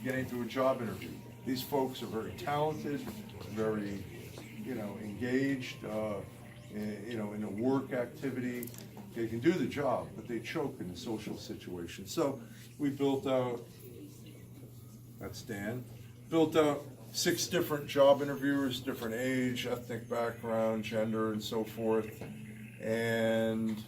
getting to a job interview. These folks are very talented, very, engaged, in a work activity. They can do the job, but they choke in the social situation. So we built out, that's Dan, built out 6 different job interviewers, different age, ethnic background, gender, and so forth. And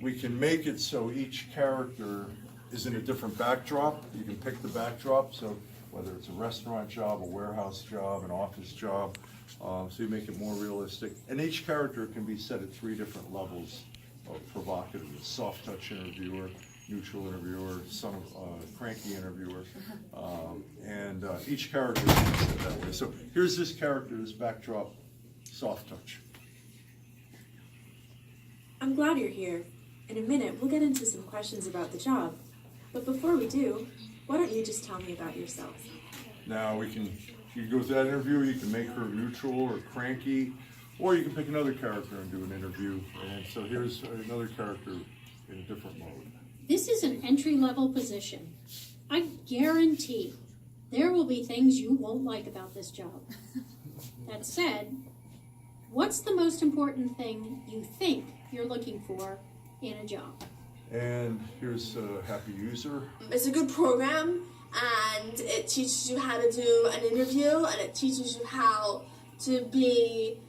we can make it so each character is in a different backdrop. You can pick the backdrop, so whether it's a restaurant job, a warehouse job, an office job, so you make it more realistic. And each character can be set at 3 different levels of provocativeness: soft touch interviewer, neutral interviewer, cranky interviewer, and each character is set that way. So here's this character, this backdrop, soft touch. I'm glad you're here. In a minute, we'll get into some questions about the job. But before we do, why don't you just tell me about yourself? Now you can go through that interview, you can make her neutral or cranky, or you can pick another character and do an interview. And so here's another character in a different mode. This is an entry-level position. I guarantee there will be things you won't like about this job. That said, what's the most important thing you think you're looking for in a job? And here's a happy user. It's a good program, and it teaches you how to do an interview, and it teaches you how to be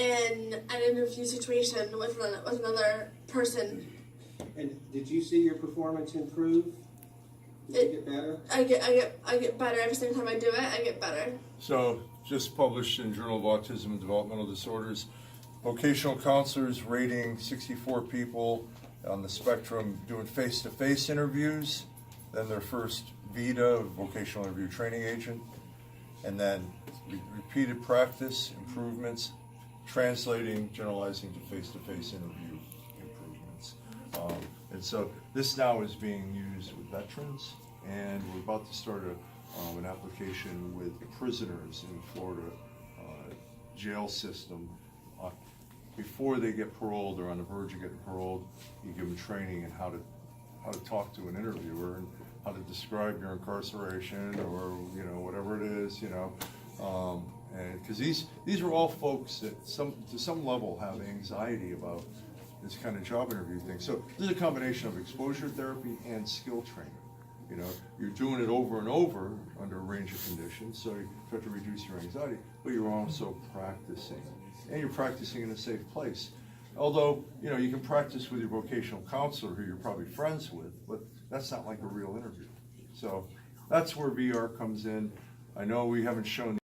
in an interview situation with another person. And did you see your performance improve? Did you get better? I get better every single time I do it. I get better. So just published in Journal of Autism and Developmental Disorders. Vocational counselors rating 64 people on the spectrum doing face-to-face interviews, then their first VITA, vocational interview training agent, and then repeated practice, improvements, translating, generalizing to face-to-face interview improvements. And so this now is being used with veterans, and we're about to start an application with prisoners in Florida jail system. Before they get paroled or on the verge of getting paroled, you give them training in how to talk to an interviewer and how to describe your incarceration or whatever it is, and because these are all folks that to some level have anxiety about this kind of job interview thing. So this is a combination of exposure therapy and skill training. You're doing it over and over under a range of conditions, so you try to reduce your anxiety, but you're also practicing. And you're practicing in a safe place. Although, you can practice with your vocational counselor who you're probably friends with, but that's not like a real interview. So that's where VR comes in. I know we haven't shown